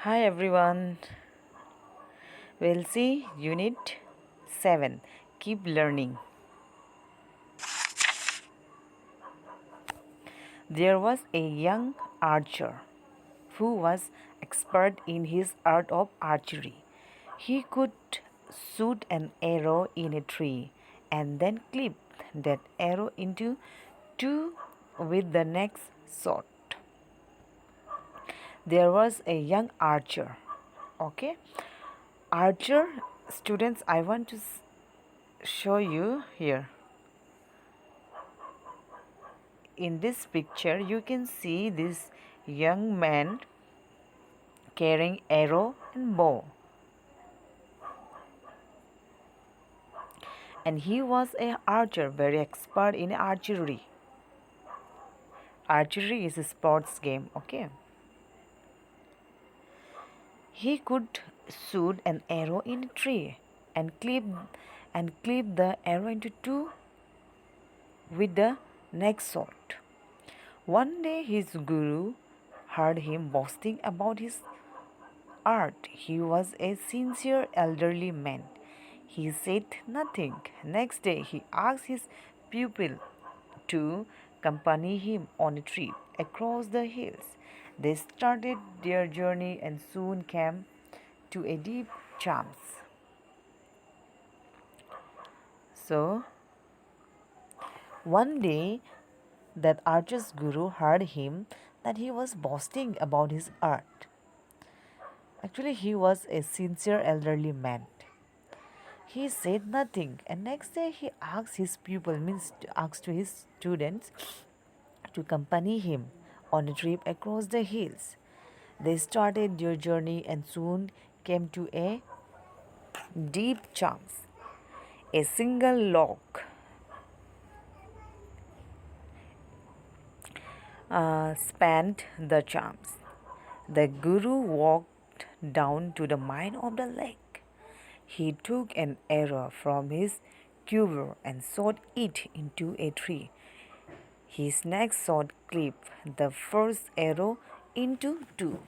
Hi everyone. We'll see Unit 7. Keep learning. There was a young archer who was expert in his art of archery. He could shoot an arrow in a tree and then clip that arrow into two with the next shot. There was a young archer. Okay, archer students, I want to show you here. In this picture you can see this young man carrying arrow and bow, and he was a archer, very expert in archery. Archery is a sports game. Okay, he could shoot an arrow in a tree and clip the arrow into two with the next shot. One day his guru heard him boasting about his art. He was a sincere elderly man. He said nothing. Next day, he asked his pupil to accompany him on a trip across the hills. They started their journey and soon came to a deep chams. So, one day, that archer's guru heard him that he was boasting about his art. Actually, he was a sincere elderly man. He said nothing, and next day he asked his pupil, means asked to his students, to accompany him on a trip across the hills. They started their journey and soon came to a deep chance. A single log spanned the chams. The guru walked down to the mine of the lake. He took an arrow from his quiver and shot it into a tree. His next shot clipped the first arrow into two.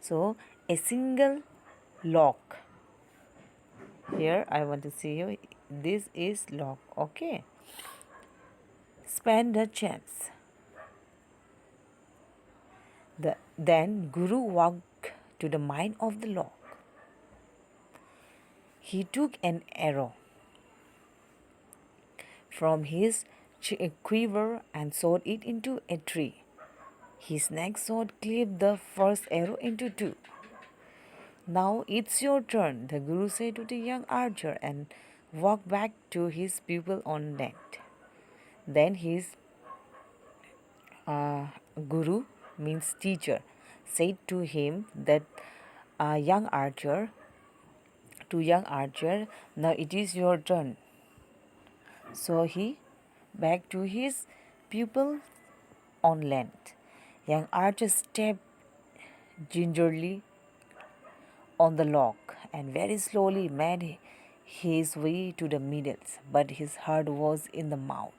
So a single lock. Here I want to see you. This is lock. Okay. Span the chance. Then Guru walked to the mine of the lock. He took an arrow from his quiver and shot it into a tree. His next shot clipped the first arrow into two. Now it's your turn, the Guru said to the young archer and walked back to his pupil on land. Then his Guru, means teacher, said to him that young archer, now it is your turn. So he back to his pupil on land. Young archer stepped gingerly on the log and very slowly made his way to the middles, but his heart was in the mouth.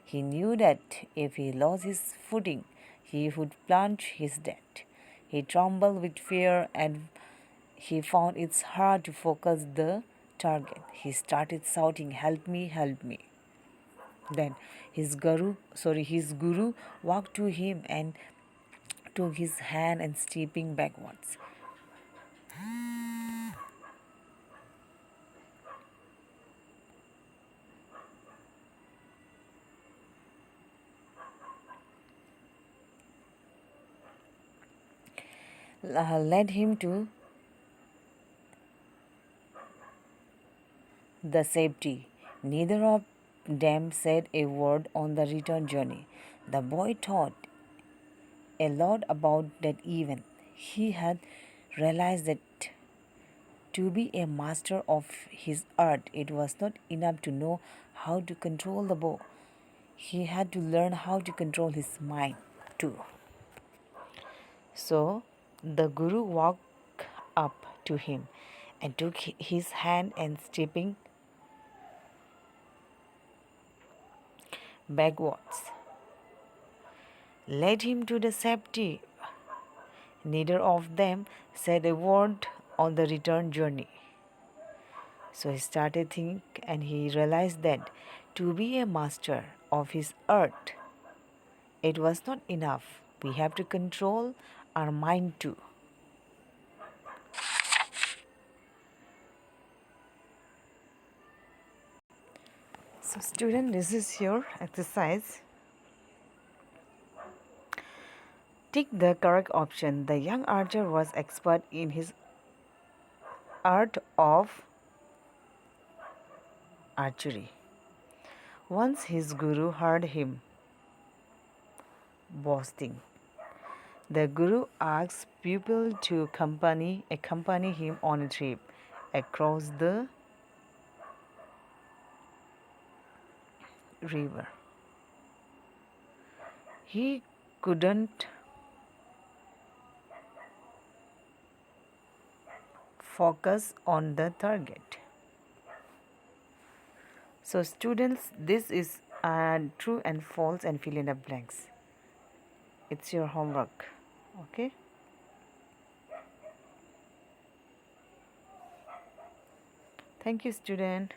He knew that if he lost his footing, he would plunge his death. He trembled with fear and he found it hard to focus the target. He started shouting, "Help me, help me." Then his guru walked to him and took his hand and stepping backwards. Led him to the safety. Neither of them said a word on the return journey. The boy thought a lot about that event. He had realized that to be a master of his art, it was not enough to know how to control the bow. He had to learn how to control his mind too. So the Guru walked up to him and took his hand and stepping backwards, led him to the safety. Neither of them said a word on the return journey. So he started thinking and he realized that to be a master of his art, it was not enough. We have to control our mind too. So student, this is your exercise. Tick the correct option. The young archer was expert in his art of archery. Once his guru heard him boasting. The guru asked pupil to accompany him on a trip across the river. He couldn't focus on the target. So students, this is true and false and fill in the blanks. It's your homework. Okay. Thank you, student.